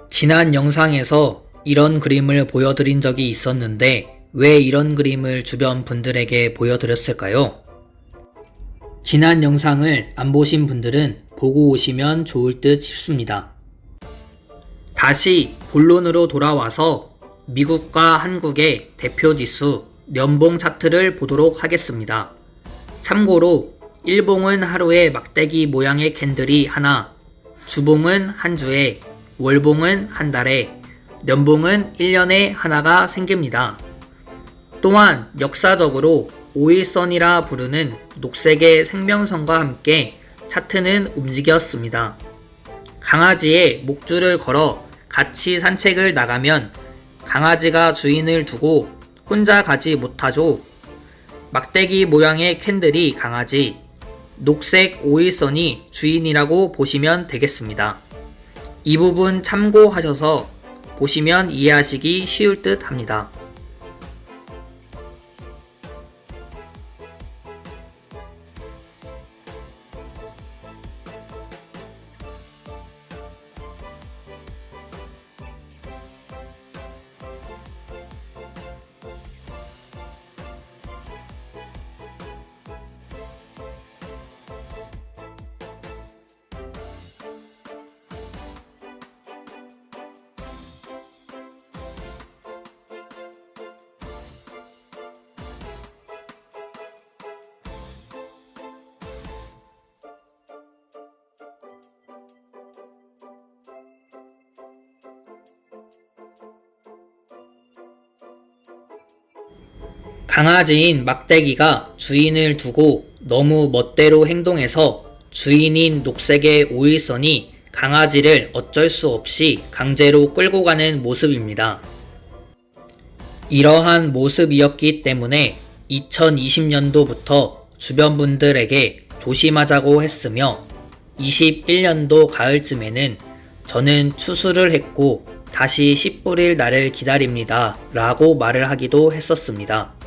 지난 영상에서 이런 그림을 보여드린 적이 있었는데 왜 이런 그림을 주변 분들에게 보여드렸을까요? 지난 영상을 안 보신 분들은 보고 오시면 좋을 듯 싶습니다. 다시 본론으로 돌아와서 미국과 한국의 대표 지수 연봉 차트를 보도록 하겠습니다. 참고로 일봉은 하루에 막대기 모양의 캔들이 하나, 주봉은 한 주에, 월봉은 한 달에, 연봉은 1년에 하나가 생깁니다. 또한 역사적으로 5일선이라 부르는 녹색의 생명선과 함께 차트는 움직였습니다. 강아지에 목줄을 걸어 같이 산책을 나가면 강아지가 주인을 두고 혼자 가지 못하죠. 막대기 모양의 캔들이 강아지, 녹색 5일선이 주인이라고 보시면 되겠습니다. 이 부분 참고하셔서 보시면 이해하시기 쉬울 듯 합니다. 강아지인 막대기가 주인을 두고 너무 멋대로 행동해서 주인인 녹색의 5일선이 강아지를 어쩔 수 없이 강제로 끌고 가는 모습입니다. 이러한 모습이었기 때문에 2020년도부터 주변 분들에게 조심하자고 했으며 21년도 가을쯤에는 저는 추수를 했고 다시 씨 뿌릴 날을 기다립니다 라고 말을 하기도 했었습니다.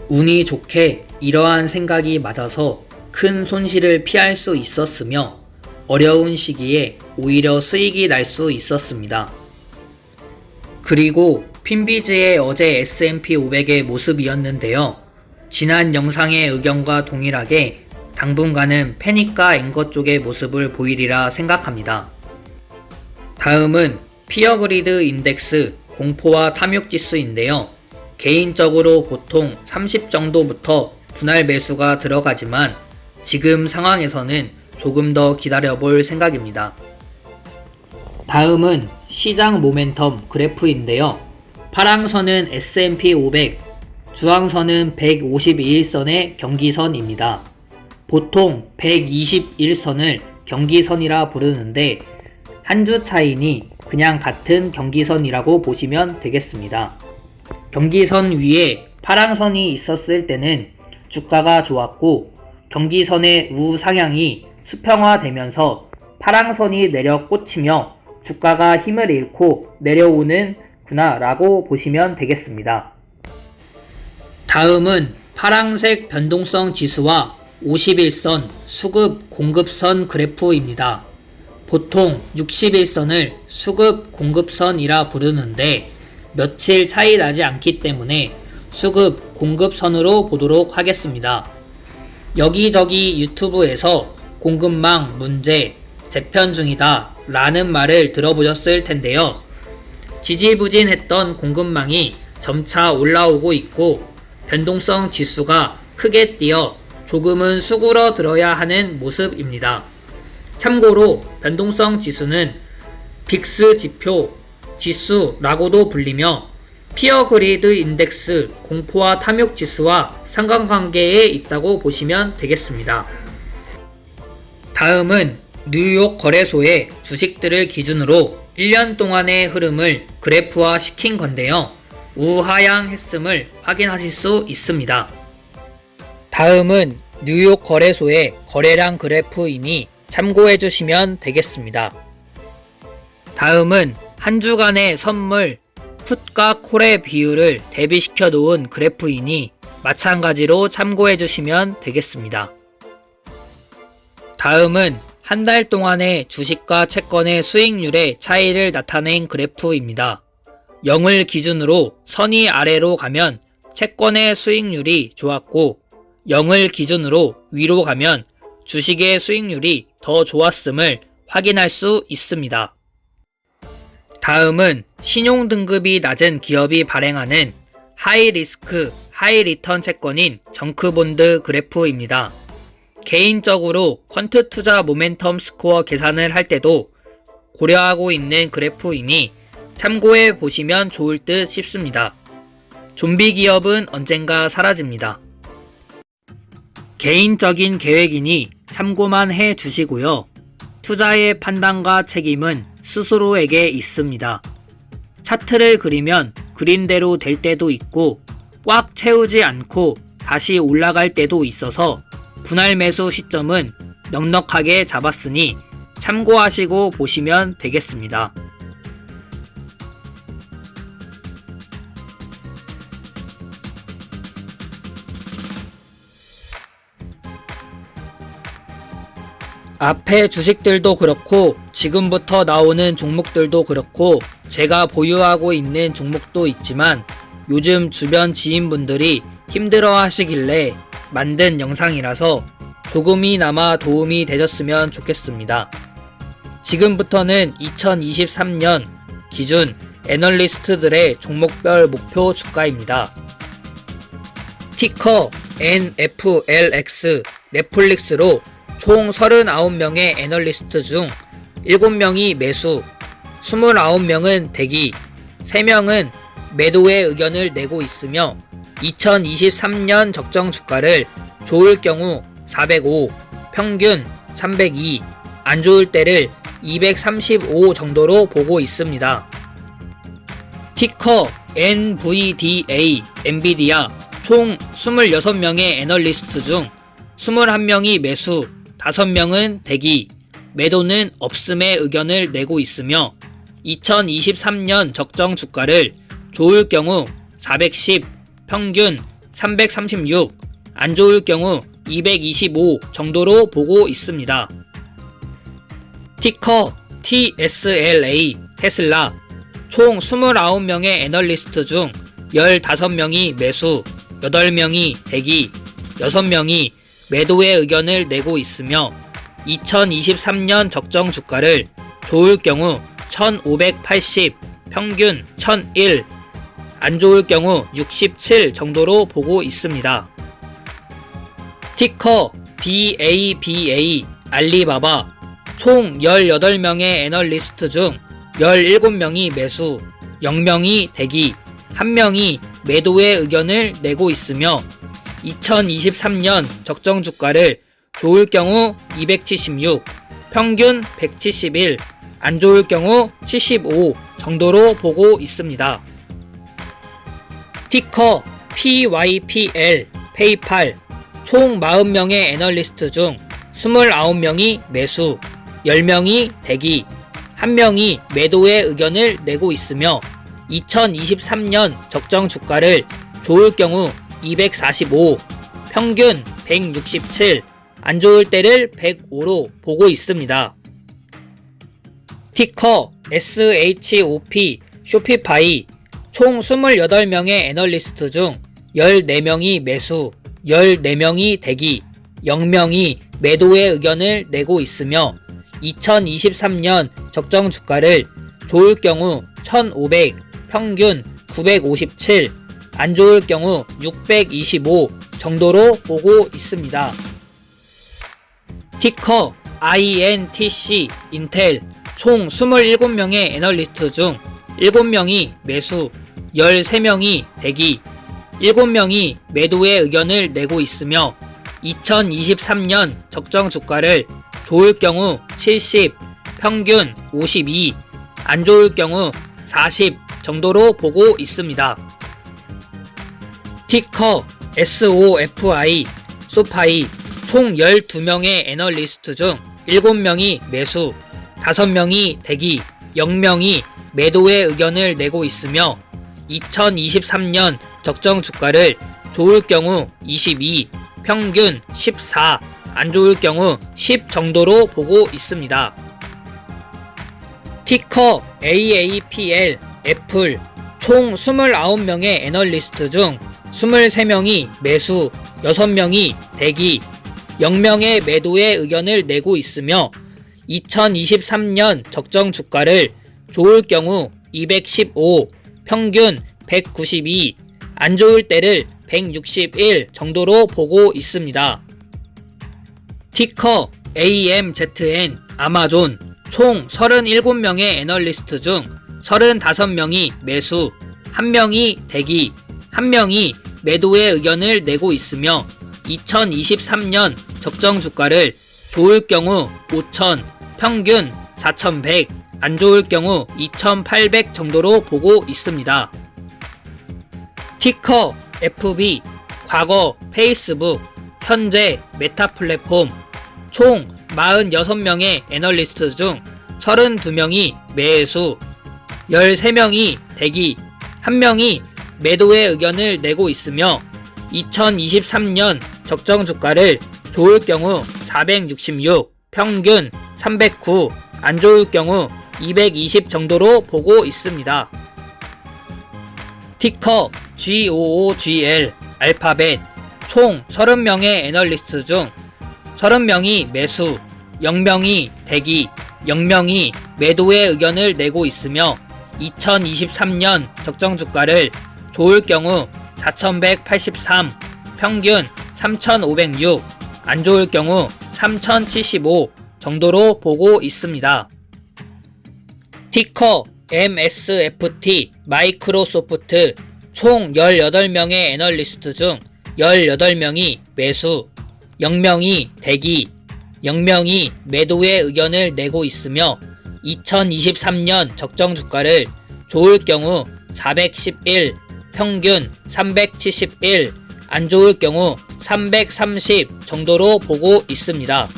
운이 좋게 이러한 생각이 맞아서 큰 손실을 피할 수 있었으며 어려운 시기에 오히려 수익이 날 수 있었습니다. 그리고 핀비즈의 어제 S&P 500의 모습이었는데요. 지난 영상의 의견과 동일하게 당분간은 패닉과 앵거 쪽의 모습을 보이리라 생각합니다. 다음은 피어그리드 인덱스 공포와 탐욕 지수인데요. 개인적으로 보통 30 정도부터 분할 매수가 들어가지만 지금 상황에서는 조금 더 기다려볼 생각입니다. 다음은 시장 모멘텀 그래프인데요. 파랑선은 S&P 500, 주황선은 151선의 경기선입니다. 보통 121선을 경기선이라 부르는데 한 주 차이니 그냥 같은 경기선이라고 보시면 되겠습니다. 경기선 위에 파랑선이 있었을 때는 주가가 좋았고 경기선의 우상향이 수평화되면서 파랑선이 내려 꽂히며 주가가 힘을 잃고 내려오는 구나 라고 보시면 되겠습니다. 다음은 파랑색 변동성 지수와 51선 수급 공급선 그래프입니다. 보통 61선을 수급 공급선이라 부르는데 며칠 차이 나지 않기 때문에 수급 공급선으로 보도록 하겠습니다. 여기저기 유튜브에서 공급망 문제, 재편 중이다 라는 말을 들어보셨을 텐데요. 지지부진했던 공급망이 점차 올라오고 있고 변동성 지수가 크게 뛰어 조금은 수그러들어야 하는 모습입니다. 참고로 변동성 지수는 빅스 지수라고도 불리며 피어그리드 인덱스 공포와 탐욕 지수와 상관관계에 있다고 보시면 되겠습니다. 다음은 뉴욕 거래소의 주식들을 기준으로 1년 동안의 흐름을 그래프화 시킨 건데요. 우하향 했음을 확인하실 수 있습니다. 다음은 뉴욕 거래소의 거래량 그래프이니 참고해 주시면 되겠습니다. 다음은 한 주간의 선물 풋과 콜의 비율을 대비시켜 놓은 그래프이니 마찬가지로 참고해 주시면 되겠습니다. 다음은 한 달 동안의 주식과 채권의 수익률의 차이를 나타낸 그래프입니다. 0을 기준으로 선이 아래로 가면 채권의 수익률이 좋았고 0을 기준으로 위로 가면 주식의 수익률이 더 좋았음을 확인할 수 있습니다. 다음은 신용등급이 낮은 기업이 발행하는 하이리스크, 하이리턴 채권인 정크본드 그래프입니다. 개인적으로 퀀트 투자 모멘텀 스코어 계산을 할 때도 고려하고 있는 그래프이니 참고해 보시면 좋을 듯 싶습니다. 좀비 기업은 언젠가 사라집니다. 개인적인 계획이니 참고만 해 주시고요. 투자의 판단과 책임은 스스로에게 있습니다. 차트를 그리면 그린 대로 될 때도 있고 꽉 채우지 않고 다시 올라갈 때도 있어서 분할 매수 시점은 넉넉하게 잡았으니 참고하시고 보시면 되겠습니다. 앞에 주식들도 그렇고 지금부터 나오는 종목들도 그렇고 제가 보유하고 있는 종목도 있지만 요즘 주변 지인분들이 힘들어 하시길래 만든 영상이라서 조금이나마 도움이 되셨으면 좋겠습니다. 지금부터는 2023년 기준 애널리스트들의 종목별 목표 주가입니다. 티커 NFLX 넷플릭스로 총 39명의 애널리스트 중 7명이 매수, 29명은 대기, 3명은 매도의 의견을 내고 있으며 2023년 적정 주가를 좋을 경우 405, 평균 302, 안 좋을 때를 235 정도로 보고 있습니다. 티커 NVDA 엔비디아 총 26명의 애널리스트 중 21명이 매수, 5명은 대기, 매도는 없음의 의견을 내고 있으며 2023년 적정 주가를 좋을 경우 410, 평균 336, 안 좋을 경우 225 정도로 보고 있습니다. 티커 TSLA 테슬라 총 29명의 애널리스트 중 15명이 매수, 8명이 대기, 6명이 매도의 의견을 내고 있으며 2023년 적정 주가를 좋을 경우 1580, 평균 1001, 안 좋을 경우 67 정도로 보고 있습니다. 티커 BABA 알리바바 총 18명의 애널리스트 중 17명이 매수, 0명이 대기, 1명이 매도의 의견을 내고 있으며 2023년 적정 주가를 좋을 경우 276, 평균 171, 안 좋을 경우 75 정도로 보고 있습니다. 티커 PYPL 페이팔 총 40명의 애널리스트 중 29명이 매수, 10명이 대기, 1명이 매도의 의견을 내고 있으며 2023년 적정 주가를 좋을 경우 245, 평균 167, 안 좋을 때를 105로 보고 있습니다. 티커 SHOP 쇼피파이 총 28명의 애널리스트 중 14명이 매수, 14명이 대기, 0명이 매도의 의견을 내고 있으며 2023년 적정 주가를 좋을 경우 1500, 평균 957, 안 좋을 경우 625 정도로 보고 있습니다. 티커 INTC 인텔 총 27명의 애널리스트 중 7명이 매수, 13명이 대기, 7명이 매도의 의견을 내고 있으며 2023년 적정 주가를 좋을 경우 70, 평균 52, 안 좋을 경우 40 정도로 보고 있습니다. 티커 SOFI 소파이 총 12명의 애널리스트 중 7명이 매수, 5명이 대기, 0명이 매도의 의견을 내고 있으며 2023년 적정 주가를 좋을 경우 22, 평균 14, 안 좋을 경우 10 정도로 보고 있습니다. 티커 AAPL 애플 총 29명의 애널리스트 중 23명이 매수, 6명이 대기, 0명의 매도의 의견을 내고 있으며 2023년 적정 주가를 좋을 경우 215, 평균 192, 안 좋을 때를 161 정도로 보고 있습니다. 티커 AMZN 아마존 총 37명의 애널리스트 중 35명이 매수, 1명이 대기, 1명이 매도의 의견을 내고 있으며 2023년 적정 주가를 좋을 경우 5,000, 평균 4,100, 안 좋을 경우 2,800 정도로 보고 있습니다. 티커 FB 과거 페이스북, 현재 메타 플랫폼 총 46명의 애널리스트 중 32명이 매수, 13명이 대기, 1명이 매도의 의견을 내고 있으며 2023년 적정 주가를 좋을 경우 466, 평균 309, 안 좋을 경우 220 정도로 보고 있습니다. 티커 GOOGL 알파벳 총 30명의 애널리스트 중 30명이 매수, 0명이 대기, 0명이 매도의 의견을 내고 있으며 2023년 적정 주가를 좋을 경우 4,183, 평균 3,506, 안 좋을 경우 3,075 정도로 보고 있습니다. 티커 MSFT 마이크로소프트 총 18명의 애널리스트 중 18명이 매수, 0명이 대기, 0명이 매도의 의견을 내고 있으며 2023년 적정 주가를 좋을 경우 411, 평균 371, 안 좋을 경우 330 정도로 보고 있습니다.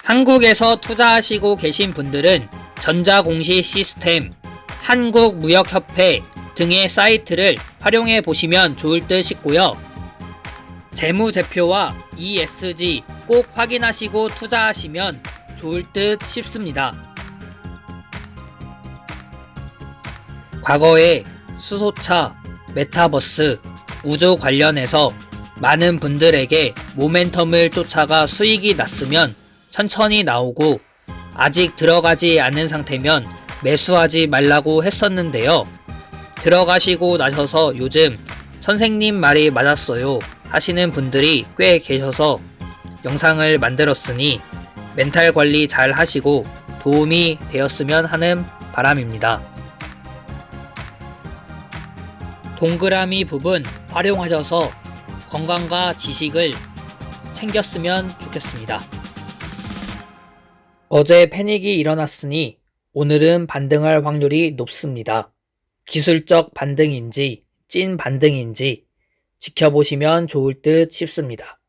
한국에서 투자하시고 계신 분들은 전자공시 시스템, 한국무역협회 등의 사이트를 활용해 보시면 좋을 듯 싶고요. 재무제표와 ESG 꼭 확인하시고 투자하시면 좋을 듯 싶습니다. 과거에 수소차, 메타버스, 우주 관련해서 많은 분들에게 모멘텀을 쫓아가 수익이 났으면 천천히 나오고 아직 들어가지 않은 상태면 매수하지 말라고 했었는데요. 들어가시고 나셔서 요즘 선생님 말이 맞았어요 하시는 분들이 꽤 계셔서 영상을 만들었으니 멘탈 관리 잘 하시고 도움이 되었으면 하는 바람입니다. 동그라미 부분 활용하셔서 건강과 지식을 챙겼으면 좋겠습니다. 어제 패닉이 일어났으니 오늘은 반등할 확률이 높습니다. 기술적 반등인지 찐 반등인지 지켜보시면 좋을 듯 싶습니다.